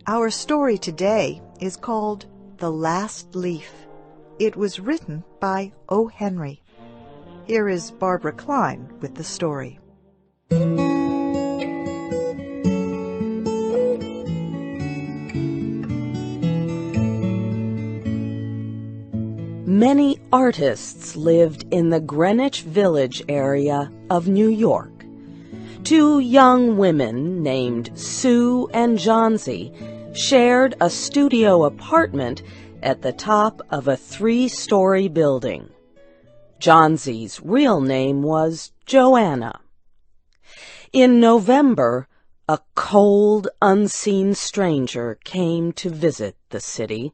Our story today is called The Last Leaf. It was written by O.Henry. Here is Barbara Klein with the story. Many artists lived in the Greenwich Village area of New York. Two young women named Sue and Johnsy shared a studio apartment at the top of a 3-story building. Johnsy's real name was Joanna. In November, a cold, unseen stranger came to visit the city.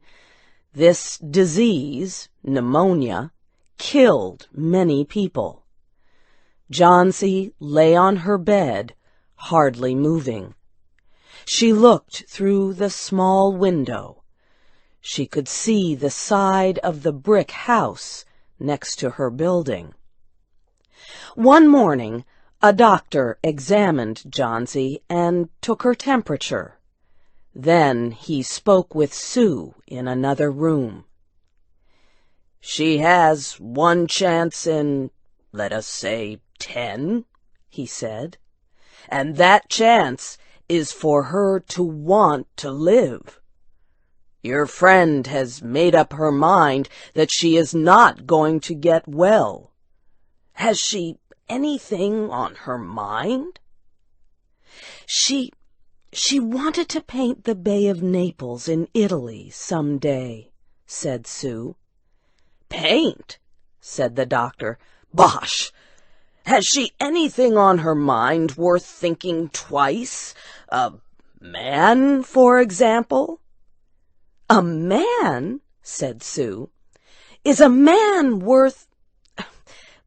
This disease, pneumonia, killed many people. Johnsy lay on her bed, hardly moving. She looked through the small window. She could see the side of the brick house next to her building. One morning, a doctor examined Johnsy and took her temperature. Then he spoke with Sue in another room. "She has one chance in, let us say, 10, he said, "and that chance is for her to want to live. Your friend has made up her mind that she is not going to get well. Has she anything on her mind?" She wanted to paint the Bay of Naples in Italy some day," said Sue. "Paint?" said the doctor. "Bosh! Has she anything on her mind worth thinking twice? A man, for example?" "A man?" said Sue. "Is a man worth—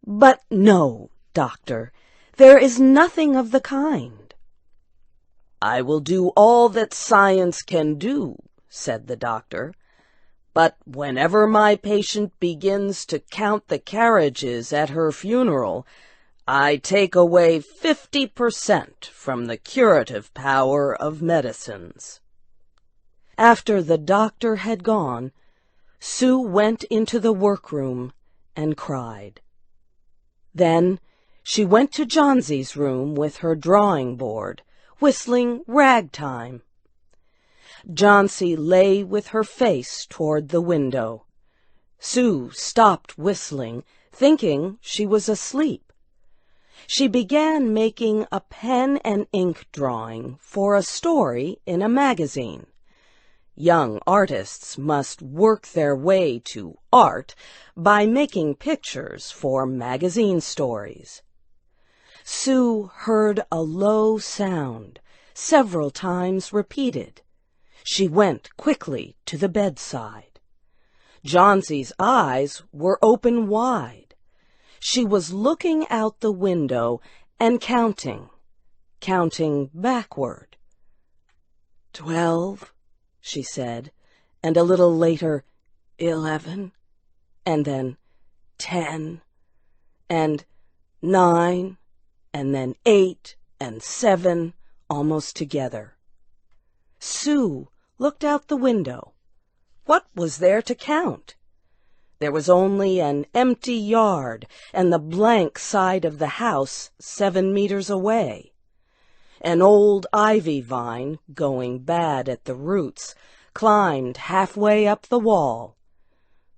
But no, doctor, there is nothing of the kind." "I will do all that science can do," said the doctor. "But whenever my patient begins to count the carriages at her funeral, I take away 50% from the curative power of medicines." After the doctor had gone, Sue went into the workroom and cried. Then she went to Johnsy's room with her drawing board, whistling ragtime. Johnsy lay with her face toward the window. Sue stopped whistling, thinking she was asleep. She began making a pen and ink drawing for a story in a magazine. Young artists must work their way to art by making pictures for magazine stories. Sue heard a low sound, several times repeated. She went quickly to the bedside. Johnsy's eyes were open wide. She was looking out the window and counting backward. 12, she said, and a little later, 11, and then 10, and 9, and then 8 and 7, almost together. Sue looked out the window. What was there to count? There was only an empty yard and the blank side of the house 7 meters away. An old ivy vine, going bad at the roots, climbed halfway up the wall.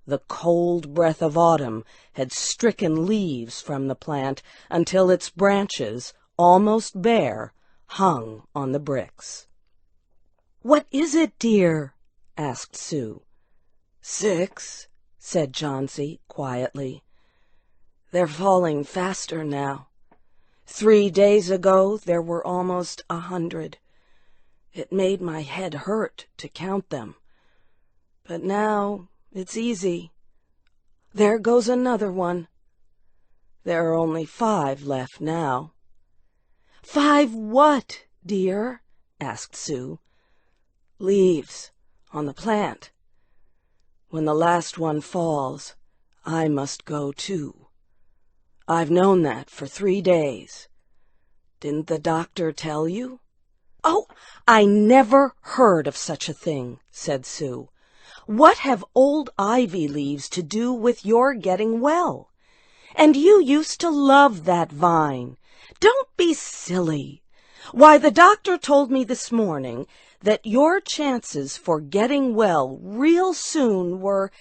The cold breath of autumn had stricken leaves from the plant until its branches, almost bare, hung on the bricks. "What is it, dear?" asked Sue. 6, said Johnsy quietly. "They're falling faster now. 3 days ago there were almost 100. It made my head hurt to count them. But now it's easy. There goes another one. There are only 5 left now." "5 what, dear?" asked Sue. "Leaves on the plant. When the last one falls, I must go too. I've known that for 3 days. Didn't the doctor tell you?" "Oh, I never heard of such a thing," said Sue. "What have old ivy leaves to do with your getting well? And you used to love that vine. Don't be silly. Why, the doctor told me this morning that your chances for getting well real soon were,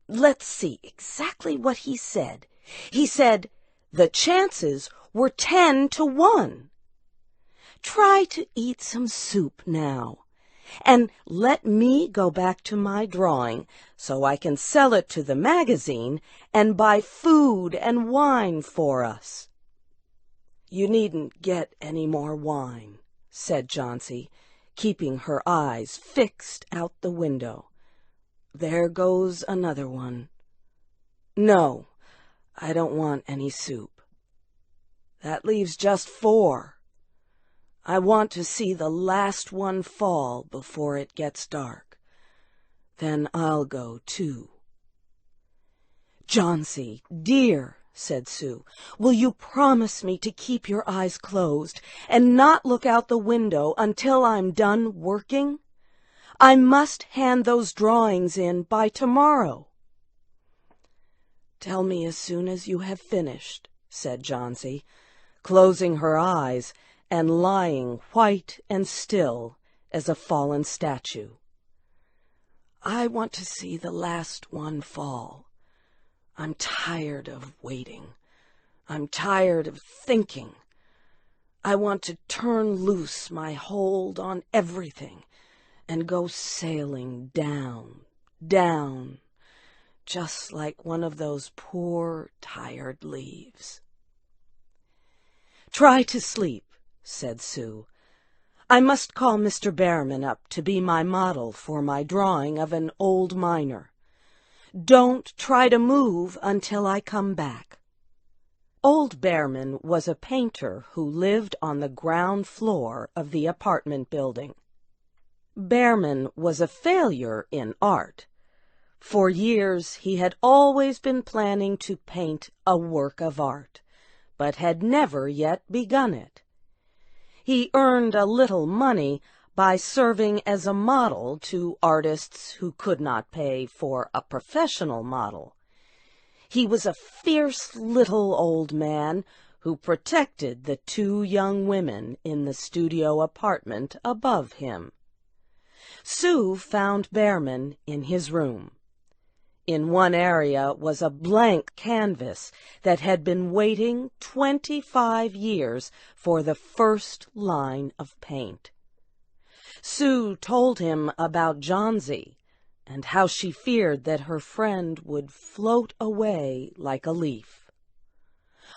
let's see exactly what he said. He said the chances were 10 to 1. Try to eat some soup now, and let me go back to my drawing so I can sell it to the magazine and buy food and wine for us." "You needn't get any more wine," said Johnsy, keeping her eyes fixed out the window. "There goes another one. No, I don't want any soup. That leaves just 4. I want to see the last one fall before it gets dark. Then I'll go too." "Johnsy, dear," said Sue, "will you promise me to keep your eyes closed and not look out the window until I'm done working? I must hand those drawings in by tomorrow." "Tell me as soon as you have finished," said Johnsy, closing her eyes and lying white and still as a fallen statue. "I want to see the last one fall. I'm tired of waiting. I'm tired of thinking. I want to turn loose my hold on everything and go sailing down, down, just like one of those poor, tired leaves." "Try to sleep," said Sue. "I must call Mr. Behrman up to be my model for my drawing of an old miner. Don't try to move until I come back." Old Behrman was a painter who lived on the ground floor of the apartment building. Behrman was a failure in art. For years he had always been planning to paint a work of art, but had never yet begun it. He earned a little money by serving as a model to artists who could not pay for a professional model. He was a fierce little old man who protected the 2 young women in the studio apartment above him. Sue found Behrman in his room. In one area was a blank canvas that had been waiting 25 years for the first line of paint. Sue told him about Johnsy and how she feared that her friend would float away like a leaf.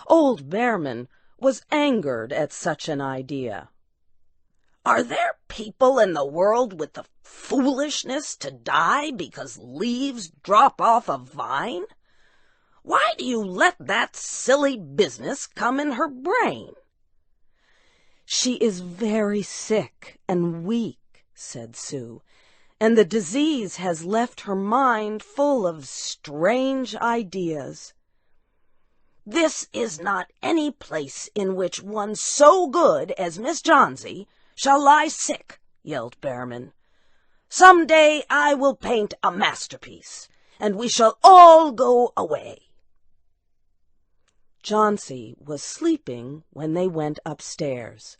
Old Behrman was angered at such an idea. "Are there people in the world with the foolishness to die because leaves drop off a vine? Why do you let that silly business come in her brain?" "She is very sick and weak," said Sue, "and the disease has left her mind full of strange ideas." "This is not any place in which one so good as Miss Johnsy shall lie sick," yelled Behrman. "Some day I will paint a masterpiece, and we shall all go away." Johnsy was sleeping when they went upstairs.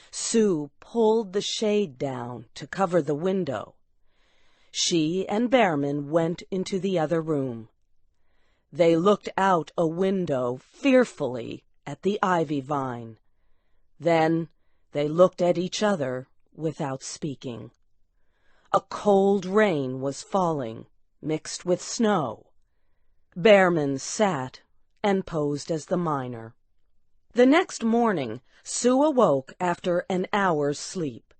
Sue pulled the shade down to cover the window. She and Behrman went into the other room. They looked out a window fearfully at the ivy vine. Then they looked at each other without speaking. A cold rain was falling, mixed with snow. Behrman sat and posed as the miner. The next morning, Sue awoke after an hour's sleep.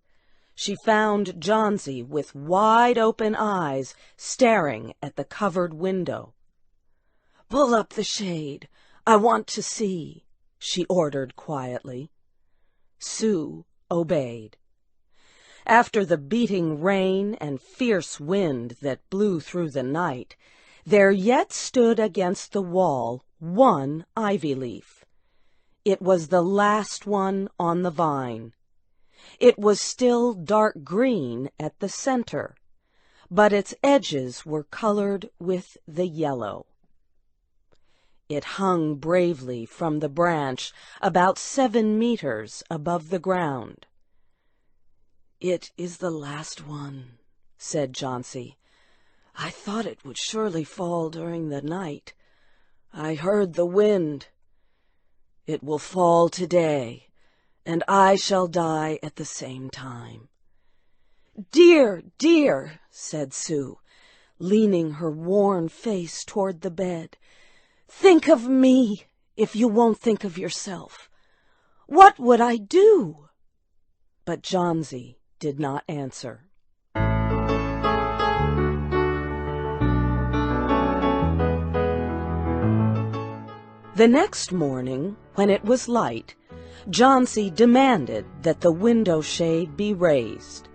She found Johnsy with wide-open eyes staring at the covered window. "Pull up the shade. I want to see," she ordered quietly. Sue obeyed. After the beating rain and fierce wind that blew through the night, there yet stood against the wall one ivy leaf. It was the last one on the vine. It was still dark green at the center, but its edges were colored with the yellow. It hung bravely from the branch about 7 meters above the ground. "It is the last one," said Chauncey. "I thought it would surely fall during the night. I heard the wind. It will fall today, and I shall die at the same time." "Dear, dear," said Sue, leaning her worn face toward the bed, "think of me if you won't think of yourself. What would I do?" But Chauncey did not answer. The next morning, when it was light, Chauncey demanded that the window shade be raised.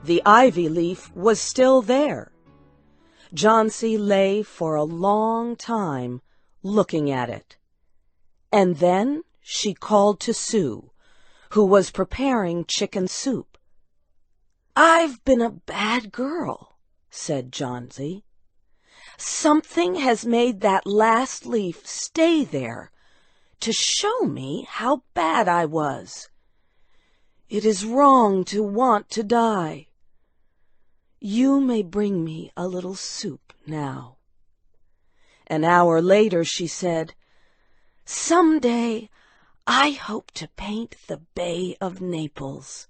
The ivy leaf was still there. Chauncey lay for a long time looking at it. And then she called to Sue, who was preparing chicken soup. "I've been a bad girl," said Chauncey. "Something has made that last leaf stay there to show me how bad I was. It is wrong to want to die. You may bring me a little soup now." An hour later she said, "Some day I hope to paint the Bay of Naples."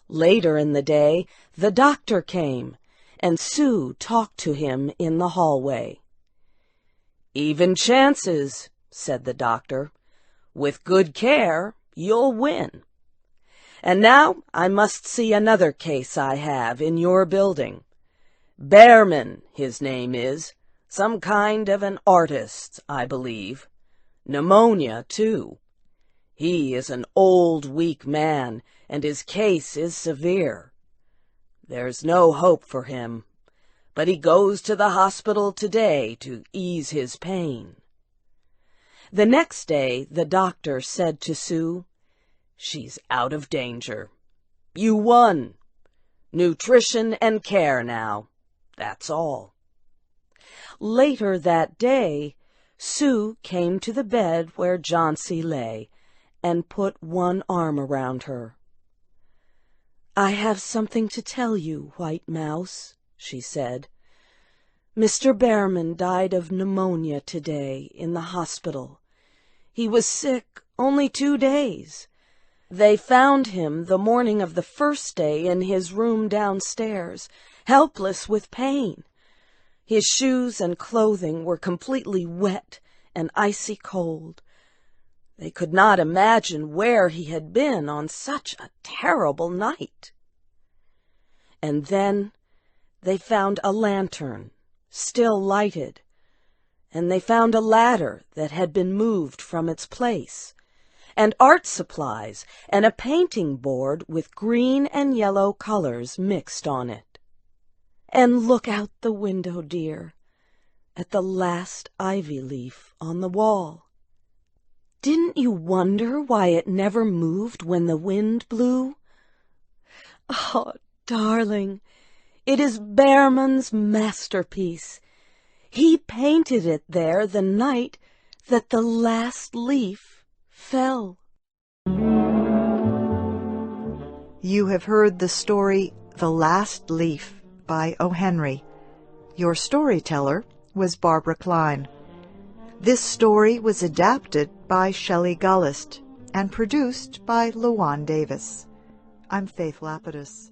Later in the day the doctor came, and Sue talked to him in the hallway. "Even chances," said the doctor. "With good care, you'll win. And now I must see another case I have in your building. Behrman, his name is. Some kind of an artist, I believe. Pneumonia, too. He is an old, weak man, and his case is severe. There's no hope for him, but he goes to the hospital today to ease his pain." The next day the doctor said to Sue, "She's out of danger. You won. Nutrition and care now. That's all." Later that day, Sue came to the bed where Chauncey lay and put one arm around her. "I have something to tell you, White Mouse," she said. "Mr. Behrman died of pneumonia today in the hospital. He was sick only 2 days. They found him the morning of the first day in his room downstairs, helpless with pain. His shoes and clothing were completely wet and icy cold. They could not imagine where he had been on such a terrible night. And then they found a lantern, still lighted, and they found a ladder that had been moved from its place, and art supplies and a painting board with green and yellow colors mixed on it. And look out the window, dear, at the last ivy leaf on the wall. Didn't you wonder why it never moved when the wind blew? Oh, darling, it is Behrman's masterpiece. He painted it there the night that the last leaf fell." You have heard the story The Last Leaf by O.Henry. Your storyteller was Barbara Klein. This story was adapted by Shelley Gullist and produced by Luan Davis. I'm Faith Lapidus.